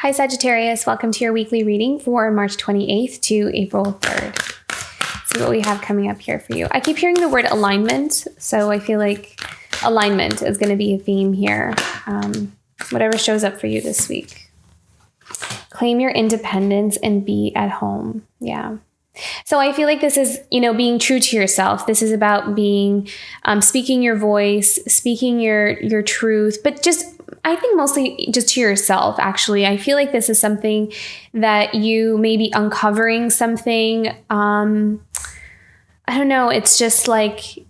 Hi Sagittarius, welcome to your weekly reading for March 28th to April 3rd. Let's see what we have coming up here for you. I keep hearing the word alignment, so I feel like alignment is going to be a theme here. Whatever shows up for you this week. Claim your independence and be at home. Yeah. So I feel like this is, being true to yourself. This is about being, speaking your voice, speaking your truth, but I think mostly just to yourself, actually. I feel like this is something that you may be uncovering something. I don't know. It's just like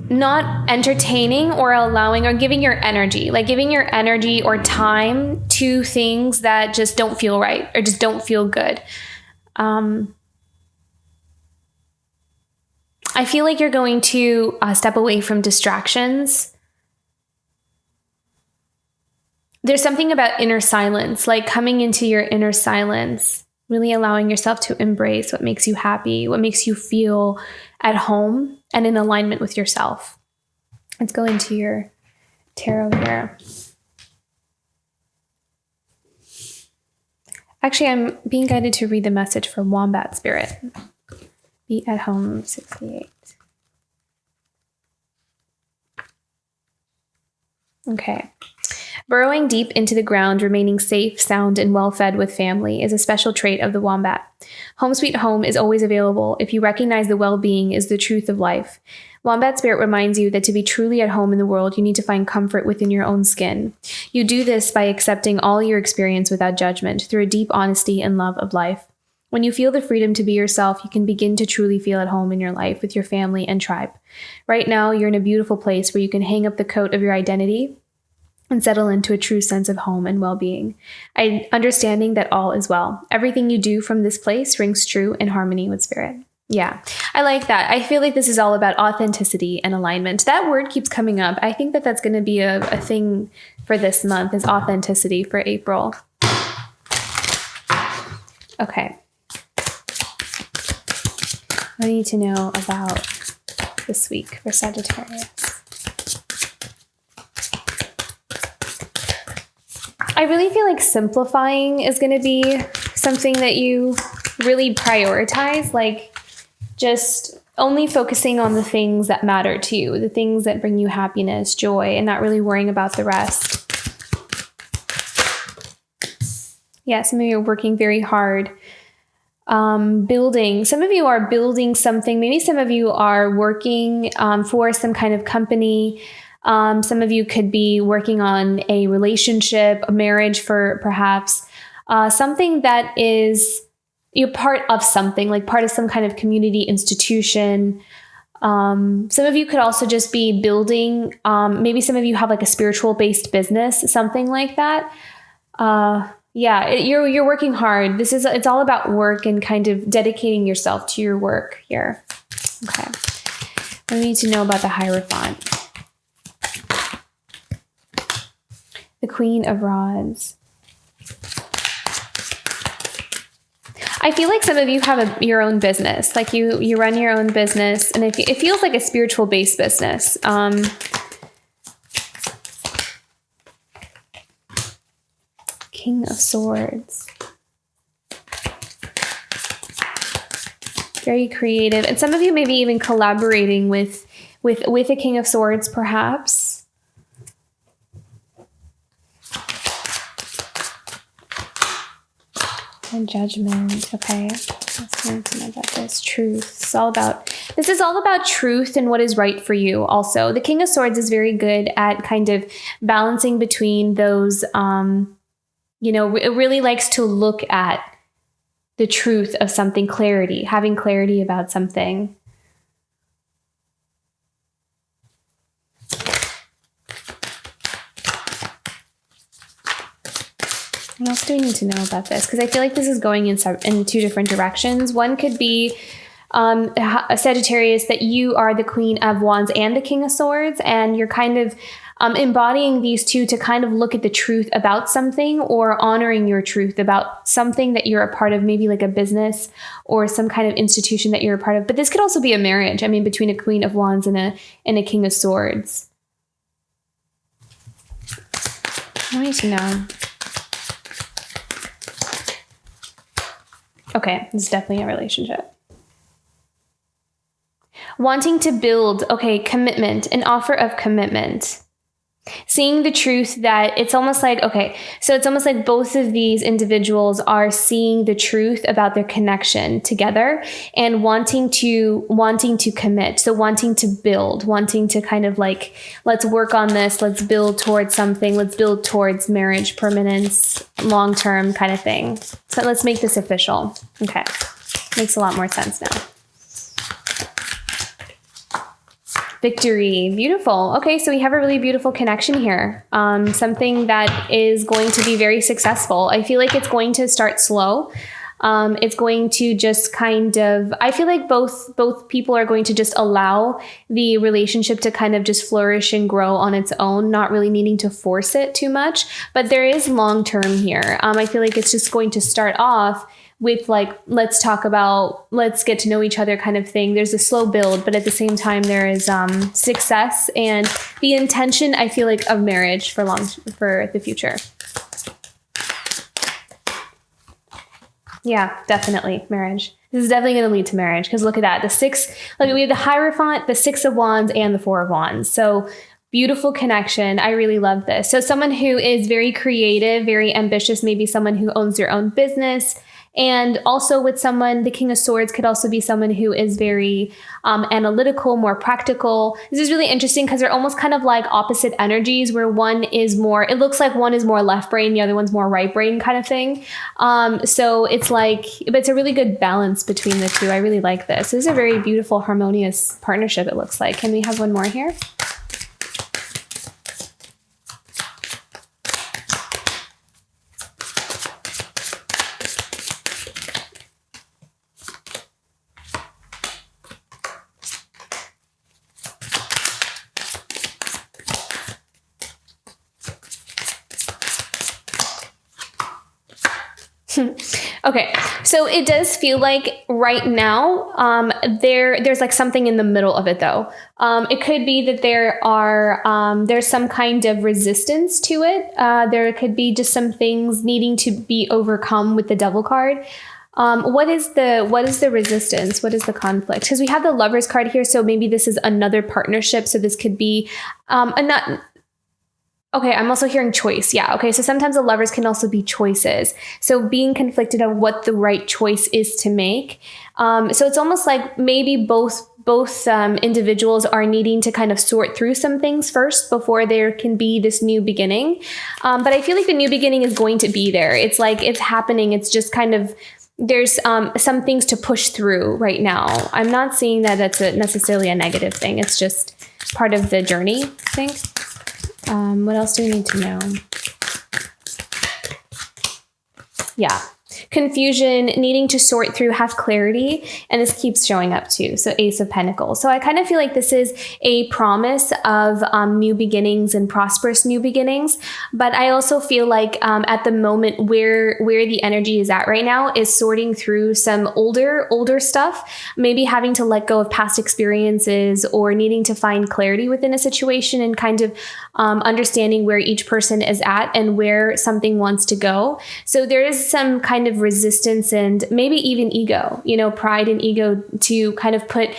not entertaining or allowing or giving your energy or time to things that just don't feel right or just don't feel good. I feel like you're going to step away from distractions. There's something about inner silence, like coming into your inner silence, really allowing yourself to embrace what makes you happy, what makes you feel at home and in alignment with yourself. Let's go into your tarot here. Actually, I'm being guided to read the message for Wombat Spirit. Be at home, 68. Okay. Burrowing deep into the ground, remaining safe, sound, and well-fed with family is a special trait of the wombat. Home sweet home is always available if you recognize the well-being is the truth of life. Wombat Spirit reminds you that to be truly at home in the world, you need to find comfort within your own skin. You do this by accepting all your experience without judgment through a deep honesty and love of life. When you feel the freedom to be yourself, you can begin to truly feel at home in your life with your family and tribe. Right now, you're in a beautiful place where you can hang up the coat of your identity and settle into a true sense of home and well-being. Understanding that all is well. Everything you do from this place rings true in harmony with spirit. Yeah, I like that. I feel like this is all about authenticity and alignment. That word keeps coming up. I think that that's going to be a thing for this month, is authenticity for April. Okay. What do you need to know about this week for Sagittarius? I really feel like simplifying is going to be something that you really prioritize, like just only focusing on the things that matter to you, the things that bring you happiness, joy, and not really worrying about the rest. Yeah, some of you are working very hard. Building. Some of you are building something. Maybe some of you are working for some kind of company. Some of you could be working on a relationship, a marriage for perhaps something that is you're part of something, like part of some kind of community institution. Some of you could also just be building. Maybe some of you have like a spiritual based business, something like that. You're working hard. It's all about work and kind of dedicating yourself to your work here. Okay. What do we need to know about the Hierophant? The Queen of Rods. I feel like some of you have your own business, like you run your own business, and it feels like a spiritual based business. King of Swords. Very creative, and some of you may be even collaborating with a King of Swords, perhaps. And Judgment. Okay, let's learn some about this. Truth. This is all about truth and what is right for you. Also, the King of Swords is very good at kind of balancing between those. It really likes to look at the truth of something, having clarity about something. What else do we need to know about this? Because I feel like this is going in two different directions. One could be a Sagittarius, that you are the Queen of Wands and the King of Swords, and you're kind of embodying these two to kind of look at the truth about something, or honoring your truth about something that you're a part of, maybe like a business or some kind of institution that you're a part of. But this could also be a marriage. I mean, between a Queen of Wands and a King of Swords. I need to know. Okay, this is definitely a relationship. Wanting to build, okay, commitment, an offer of commitment. Seeing the truth that it's almost like, okay, so it's almost like both of these individuals are seeing the truth about their connection together and wanting to commit. So wanting to build, wanting to kind of like, let's work on this. Let's build towards something. Let's build towards marriage, permanence, long-term kind of thing. So let's make this official. Okay. Makes a lot more sense now. Victory. Beautiful. Okay, so we have a really beautiful connection here. Something that is going to be very successful. I feel like it's going to start slow. It's going to just kind of, I feel like both people are going to just allow the relationship to kind of just flourish and grow on its own, not really needing to force it too much. But there is long term here. I feel like it's just going to start off with like, let's get to know each other kind of thing. There's a slow build, but at the same time, there is success and the intention, I feel like, of marriage for the future. Yeah, definitely marriage. This is definitely going to lead to marriage because look at that. We have the Hierophant, the Six of Wands, and the Four of Wands. So beautiful connection. I really love this. So someone who is very creative, very ambitious, maybe someone who owns their own business. And also with someone, the King of Swords could also be someone who is very analytical, more practical. This is really interesting because they're almost kind of like opposite energies where it looks like one is more left brain, the other one's more right brain kind of thing. So it's like, but it's a really good balance between the two. I really like this. This is a very beautiful, harmonious partnership, it looks like. Can we have one more here? Okay, so it does feel like right now there's like something in the middle of it though. It could be that there's some kind of resistance to it. There could be just some things needing to be overcome with the Devil card. What is the resistance? What is the conflict? Because we have the Lovers card here, so maybe this is another partnership. So this could be Okay, I'm also hearing choice. Yeah, okay, so sometimes the Lovers can also be choices. So being conflicted on what the right choice is to make. So it's almost like maybe both individuals are needing to kind of sort through some things first before there can be this new beginning. But I feel like the new beginning is going to be there. It's like it's happening. It's just kind of, there's some things to push through right now. I'm not seeing that that's necessarily a negative thing. It's just part of the journey, I think. What else do we need to know? Yeah. Confusion, needing to sort through, have clarity, and this keeps showing up too. So Ace of Pentacles. So I kind of feel like this is a promise of new beginnings and prosperous new beginnings. But I also feel like at the moment where the energy is at right now is sorting through some older stuff, maybe having to let go of past experiences or needing to find clarity within a situation and kind of understanding where each person is at and where something wants to go. So there is some kind of resistance and maybe even ego, pride and ego to kind of put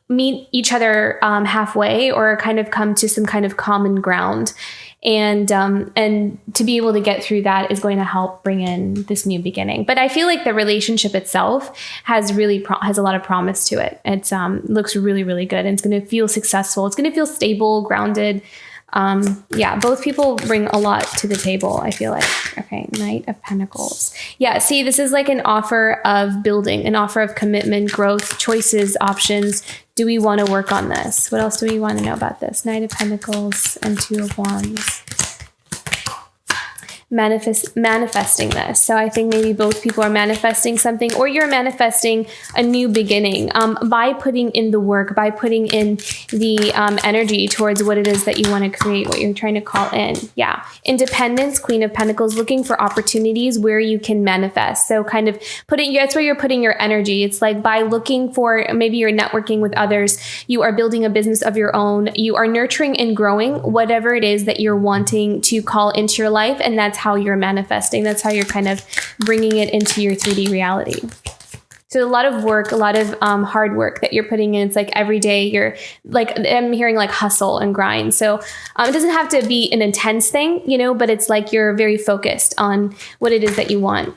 meet each other halfway or kind of come to some kind of common ground. And to be able to get through that is going to help bring in this new beginning. But I feel like the relationship itself has a lot of promise to it. It looks really, really good, and it's going to feel successful. It's going to feel stable, grounded. Both people bring a lot to the table, I feel like. Okay, Knight of Pentacles. Yeah, see, this is like an offer of building, an offer of commitment, growth, choices, options. Do we want to work on this? What else do we want to know about this? Knight of Pentacles and Two of Wands. Manifesting this. So I think maybe both people are manifesting something, or you're manifesting a new beginning by putting in the work, by putting in the energy towards what it is that you want to create, what you're trying to call in. Yeah. Independence, Queen of Pentacles, looking for opportunities where you can manifest. So kind of that's where you're putting your energy. It's like by looking for, maybe you're networking with others, you are building a business of your own, you are nurturing and growing whatever it is that you're wanting to call into your life. And that's how you're manifesting. That's how you're kind of bringing it into your 3D reality. So a lot of work, a lot of hard work that you're putting in. It's like every day you're like, I'm hearing like hustle and grind. So it doesn't have to be an intense thing, you know, but it's like you're very focused on what it is that you want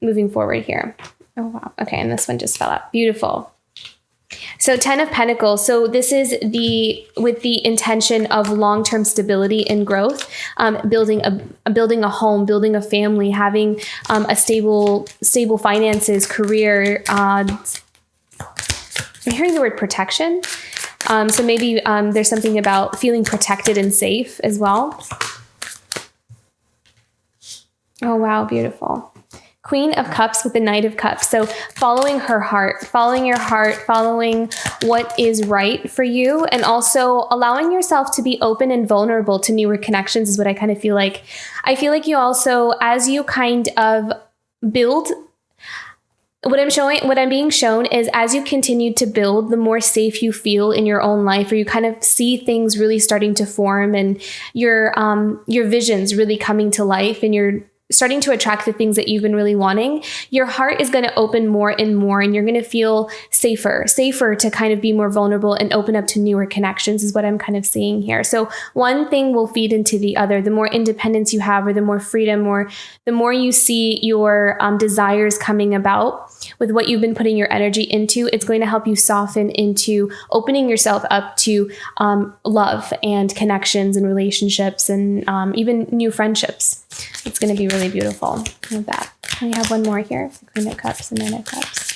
moving forward here. Oh, wow. Okay. And this one just fell out. Beautiful. So 10 of Pentacles. So this is with the intention of long-term stability and growth, building a home, building a family, having a stable finances, career. I'm hearing the word protection. So maybe there's something about feeling protected and safe as well. Oh, wow. Beautiful. Queen of Cups with the Knight of Cups. So following her heart, following your heart, following what is right for you, and also allowing yourself to be open and vulnerable to newer connections is what I kind of feel like. I feel like you also, as you kind of build, what I'm being shown is as you continue to build, the more safe you feel in your own life, or you kind of see things really starting to form and your visions really coming to life, and you're starting to attract the things that you've been really wanting, your heart is going to open more and more, and you're going to feel safer to kind of be more vulnerable and open up to newer connections is what I'm kind of seeing here. So one thing will feed into the other. The more independence you have, or the more freedom, or the more you see your desires coming about with what you've been putting your energy into, it's going to help you soften into opening yourself up to love and connections and relationships, and even new friendships. It's going to be really beautiful. Look at that. We have one more here. Queen of Cups and Nine of Cups.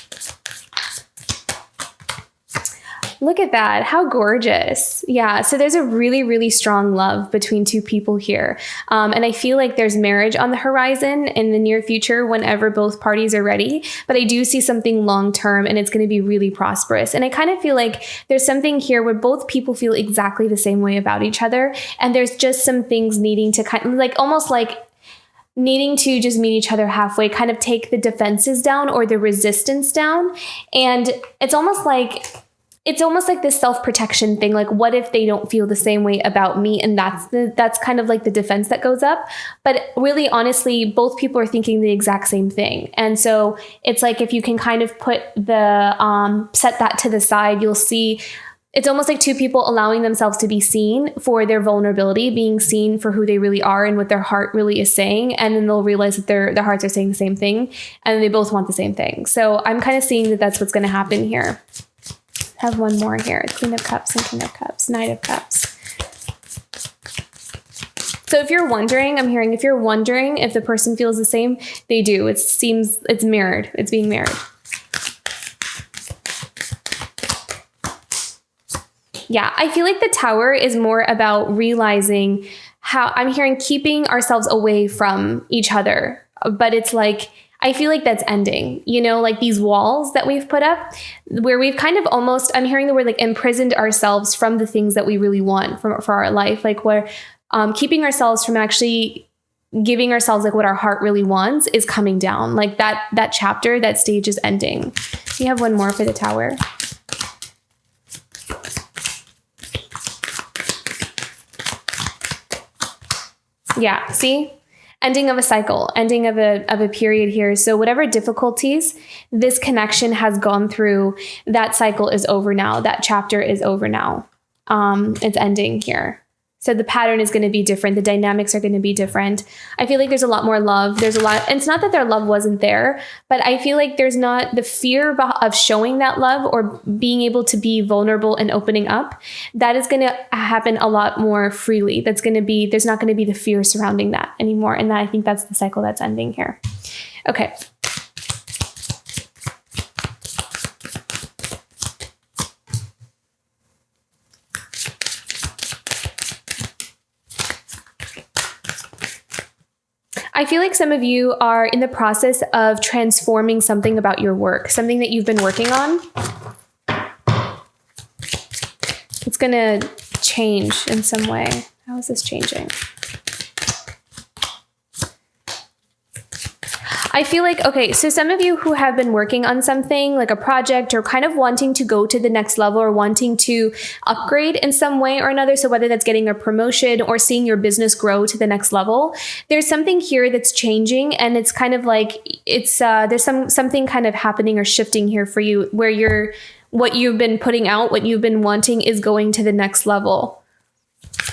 Look at that. How gorgeous. Yeah. So there's a really, really strong love between two people here. And I feel like there's marriage on the horizon in the near future whenever both parties are ready. But I do see something long term, and it's going to be really prosperous. And I kind of feel like there's something here where both people feel exactly the same way about each other. And there's just some things needing to kind of like, almost like needing to just meet each other halfway, kind of take the defenses down or the resistance down. And it's almost like this self-protection thing. Like, what if they don't feel the same way about me? And that's kind of like the defense that goes up. But really, honestly, both people are thinking the exact same thing. And so it's like, if you can kind of put set that to the side, you'll see it's almost like two people allowing themselves to be seen for their vulnerability, being seen for who they really are and what their heart really is saying. And then they'll realize that their hearts are saying the same thing, and they both want the same thing. So I'm kind of seeing that that's what's going to happen here. Have one more here. Queen of Cups and King of Cups, Knight of Cups. So if you're wondering, I'm hearing, if you're wondering if the person feels the same, they do. It seems it's mirrored. It's being mirrored. Yeah, I feel like the Tower is more about realizing how, I'm hearing, keeping ourselves away from each other. But it's like, I feel like that's ending, you know, like these walls that we've put up where we've kind of almost, I'm hearing the word like imprisoned ourselves from the things that we really want for our life. Like we're keeping ourselves from actually giving ourselves like what our heart really wants is coming down. Like that chapter, that stage is ending. We have one more for the Tower. Yeah, see? Ending of a cycle, ending of a period here. So whatever difficulties this connection has gone through, that cycle is over now. That chapter is over now. It's ending here. So the pattern is going to be different. The dynamics are going to be different. I feel like there's a lot more love. There's a lot, and it's not that their love wasn't there, but I feel like there's not the fear of showing that love or being able to be vulnerable and opening up. That is going to happen a lot more freely. There's not going to be the fear surrounding that anymore. And I think that's the cycle that's ending here. Okay. I feel like some of you are in the process of transforming something about your work, something that you've been working on. It's going to change in some way. How is this changing? I feel like, okay, so some of you who have been working on something like a project or kind of wanting to go to the next level or wanting to upgrade in some way or another, so whether that's getting a promotion or seeing your business grow to the next level, there's something here that's changing, and it's kind of like there's something kind of happening or shifting here for you where what you've been putting out, what you've been wanting is going to the next level.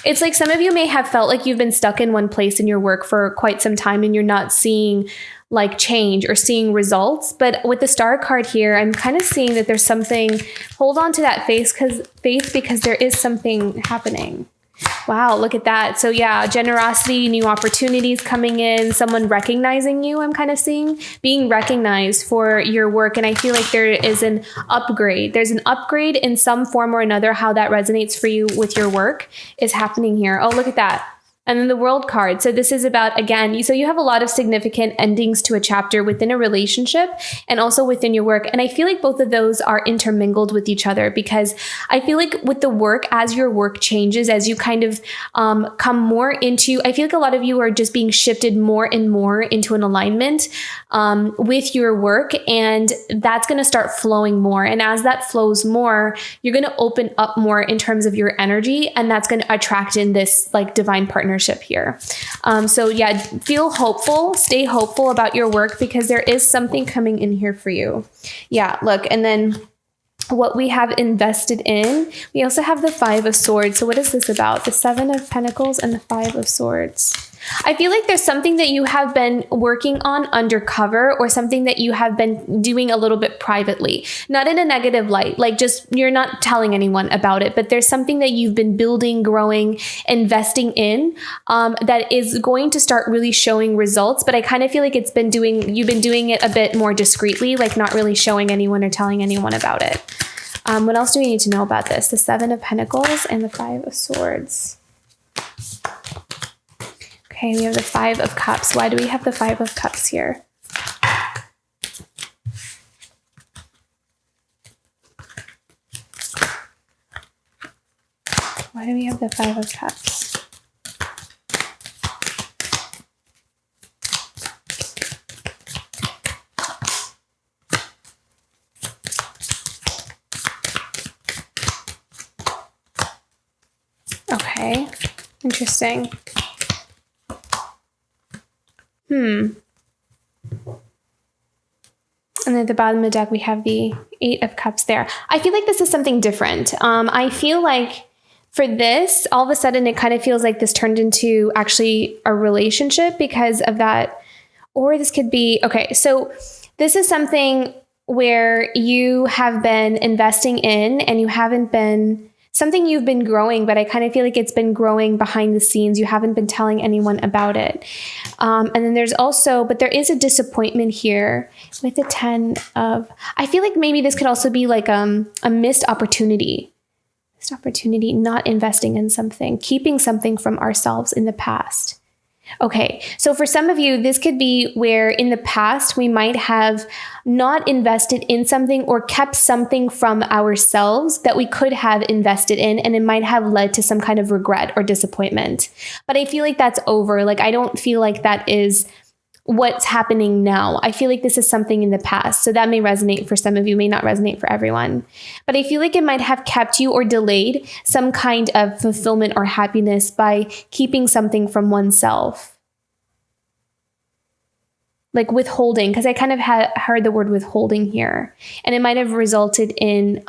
It's like some of you may have felt like you've been stuck in one place in your work for quite some time and you're not seeing like change or seeing results. But with the star card here, I'm kind of seeing that there's something, hold on to that faith because there is something happening. Wow, look at that. So yeah, generosity, new opportunities coming in, someone recognizing you, I'm kind of seeing, being recognized for your work. And I feel like there is an upgrade. There's an upgrade in some form or another. How that resonates for you with your work is happening here. Oh, look at that. And then the World card. So this is about, again, so you have a lot of significant endings to a chapter within a relationship and also within your work. And I feel like both of those are intermingled with each other, because I feel like with the work, as your work changes, as you kind of come more into, I feel like a lot of you are just being shifted more and more into an alignment with your work, and that's going to start flowing more. And as that flows more, you're going to open up more in terms of your energy, and that's going to attract in this like divine partnership here. So yeah, feel hopeful, stay hopeful about your work, because there is something coming in here for you. Yeah, look, and then what we have invested in, we also have the 5 of Swords. So what is this about? The 7 of Pentacles and the 5 of Swords. I feel like there's something that you have been working on undercover, or something that you have been doing a little bit privately, not in a negative light, like just you're not telling anyone about it, but there's something that you've been building, growing, investing in that is going to start really showing results. But I kind of feel like you've been doing it a bit more discreetly, like not really showing anyone or telling anyone about it. What else do we need to know about this? The 7 of Pentacles and the 5 of Swords. Okay, we have the 5 of Cups. Why do we have the 5 of Cups here? Why do we have the 5 of Cups? Okay, interesting. And then at the bottom of the deck, we have the 8 of Cups there. I feel like this is something different. I feel like for this, all of a sudden, it kind of feels like this turned into actually a relationship because of that. Or this could be, okay, so this is something where you have been investing in and you haven't been, something you've been growing, but I kind of feel like it's been growing behind the scenes. You haven't been telling anyone about it. And then there's also, but there is a disappointment here with the 10 of, I feel like maybe this could also be like a missed opportunity. Missed opportunity, not investing in something, keeping something from ourselves in the past. Okay, so for some of you, this could be where in the past we might have not invested in something or kept something from ourselves that we could have invested in, and it might have led to some kind of regret or disappointment. But I feel like that's over. Like, I don't feel like that is what's happening now. I feel like this is something in the past. So that may resonate for some of you, may not resonate for everyone. But I feel like it might have kept you or delayed some kind of fulfillment or happiness by keeping something from oneself. Like withholding, because I kind of heard the word withholding here. And it might have resulted in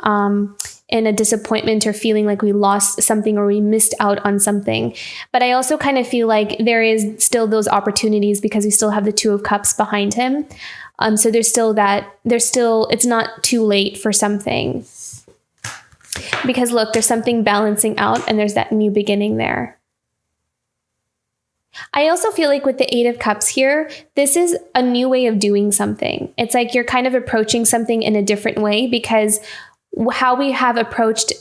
a disappointment or feeling like we lost something or we missed out on something. But I also kind of feel like there is still those opportunities because we still have the 2 of Cups behind him. So it's not too late for something. Because look, there's something balancing out and there's that new beginning there. I also feel like with the 8 of Cups here, this is a new way of doing something. It's like you're kind of approaching something in a different way, because how we have approached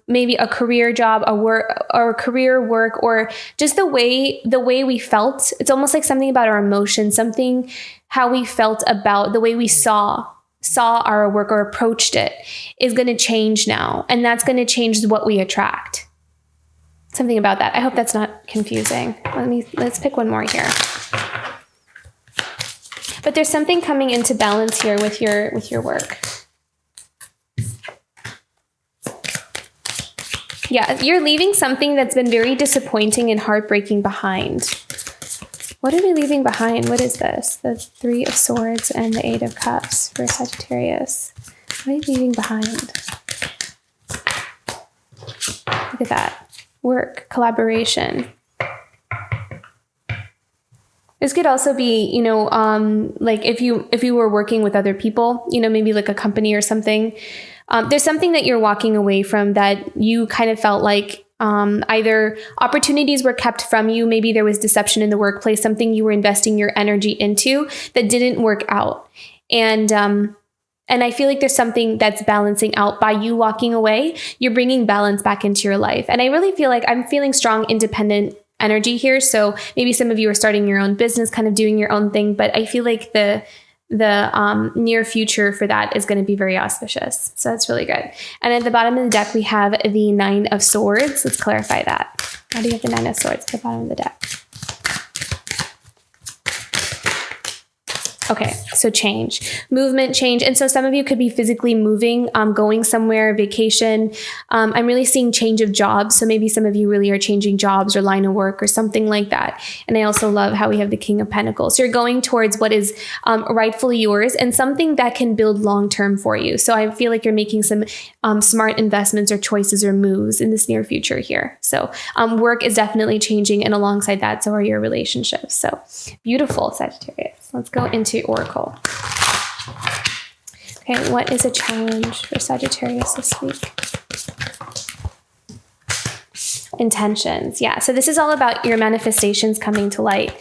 maybe a career job, or career work, or just the way we felt. It's almost like something about our emotions, something how we felt about the way we saw our work or approached it is going to change now. And that's going to change what we attract. Something about that. I hope that's not confusing. Let's pick one more here. But there's something coming into balance here with your work. Yeah, you're leaving something that's been very disappointing and heartbreaking behind. What are we leaving behind? What is this? The Three of Swords and the Eight of Cups for Sagittarius. What are you leaving behind? Look at that. Work, collaboration. This could also be, like if you were working with other people, maybe like a company or something. There's something that you're walking away from that you kind of felt like either opportunities were kept from you. Maybe there was deception in the workplace, something you were investing your energy into that didn't work out. And I feel like there's something that's balancing out by you walking away. You're bringing balance back into your life. And I really feel like I'm feeling strong, independent energy here. So maybe some of you are starting your own business, kind of doing your own thing. But I feel like the near future for that is going to be very auspicious. So that's really good. And at the bottom of the deck, we have the Nine of Swords. Let's clarify that. How do you have the Nine of Swords at the bottom of the deck? Okay, so change, movement, change. And so some of you could be physically moving, going somewhere, vacation. I'm really seeing change of jobs. So maybe some of you really are changing jobs or line of work or something like that. And I also love how we have the King of Pentacles. So you're going towards what is rightfully yours and something that can build long-term for you. So I feel like you're making some smart investments or choices or moves in this near future here. So work is definitely changing. And alongside that, so are your relationships. So beautiful, Sagittarius. Let's go into Oracle. Okay, what is a challenge for Sagittarius this week? Intentions. Yeah, so this is all about your manifestations coming to light.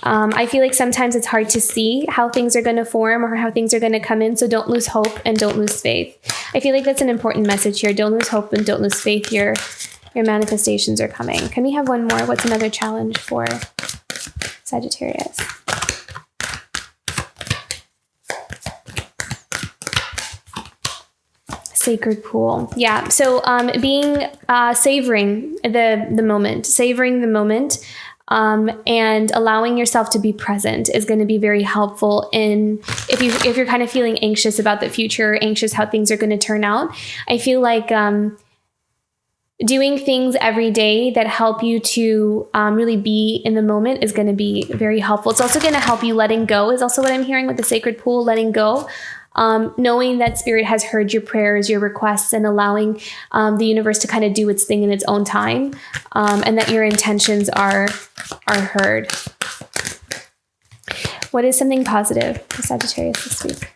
I feel like sometimes it's hard to see how things are going to form or how things are going to come in. So don't lose hope and don't lose faith. I feel like that's an important message here. Don't lose hope and don't lose faith. Your manifestations are coming. Can we have one more? What's another challenge for Sagittarius? Sacred pool. Yeah. So being savoring the moment, and allowing yourself to be present is going to be very helpful in if you're kind of feeling anxious about the future, anxious how things are going to turn out. I feel like doing things every day that help you to really be in the moment is going to be very helpful. It's also going to help you letting go is also what I'm hearing with the sacred pool, letting go. Knowing that spirit has heard your prayers, your requests, and allowing the universe to kind of do its thing in its own time, and that your intentions are heard. What is something positive for Sagittarius this week?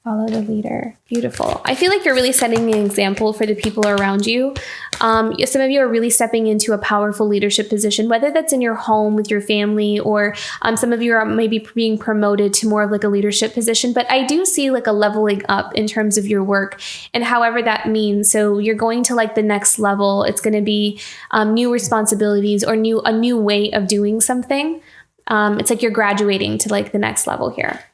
Follow the leader. Beautiful. I feel like you're really setting an example for the people around you. Some of you are really stepping into a powerful leadership position, whether that's in your home with your family, or some of you are maybe being promoted to more of like a leadership position. But I do see like a leveling up in terms of your work and however that means. So you're going to like the next level. It's going to be new responsibilities or a new way of doing something. It's like you're graduating to like the next level here.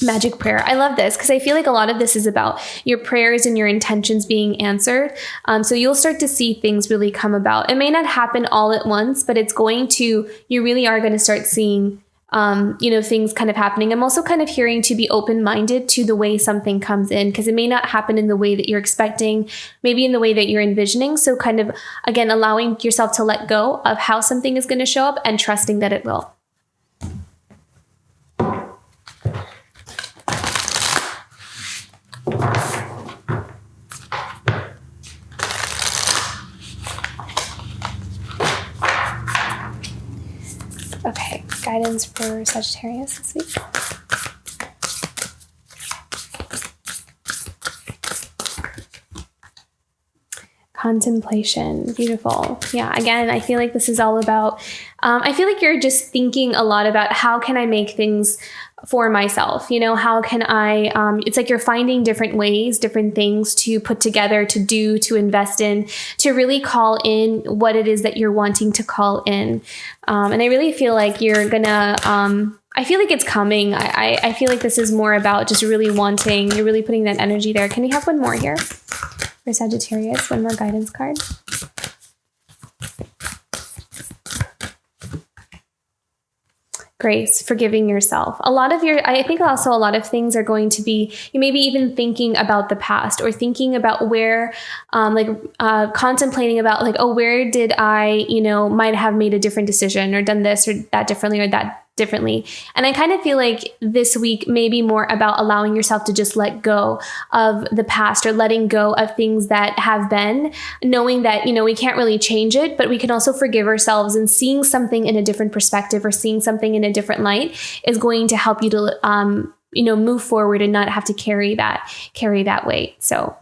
Magic prayer. I love this because I feel like a lot of this is about your prayers and your intentions being answered. So you'll start to see things really come about. It may not happen all at once, but you really are going to start seeing, things kind of happening. I'm also kind of hearing to be open-minded to the way something comes in because it may not happen in the way that you're expecting, maybe in the way that you're envisioning. So kind of, again, allowing yourself to let go of how something is going to show up and trusting that it will. Okay, guidance for Sagittarius this week. Contemplation. Beautiful. Yeah, again, I feel like this is all about, I feel like you're just thinking a lot about how can I make things for myself? How can I, it's like you're finding different ways, different things to put together, to do, to invest in, to really call in what it is that you're wanting to call in. And I really feel like you're gonna, I feel like it's coming. I feel like this is more about just really wanting, you're really putting that energy there. Can we have one more here for Sagittarius? One more guidance card. grace, forgiving yourself. I think also a lot of things are going to be, you maybe even thinking about the past or thinking about where, contemplating about like, oh, where did I, might have made a different decision or done this or that differently or that differently. And I kind of feel like this week may be more about allowing yourself to just let go of the past or letting go of things that have been, knowing that, we can't really change it, but we can also forgive ourselves, and seeing something in a different perspective or seeing something in a different light is going to help you to, move forward and not have to carry that weight. So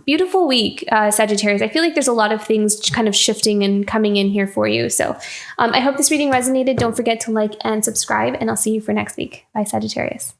beautiful week, Sagittarius. I feel like there's a lot of things kind of shifting and coming in here for you. So I hope this reading resonated. Don't forget to like and subscribe, and I'll see you for next week. Bye, Sagittarius.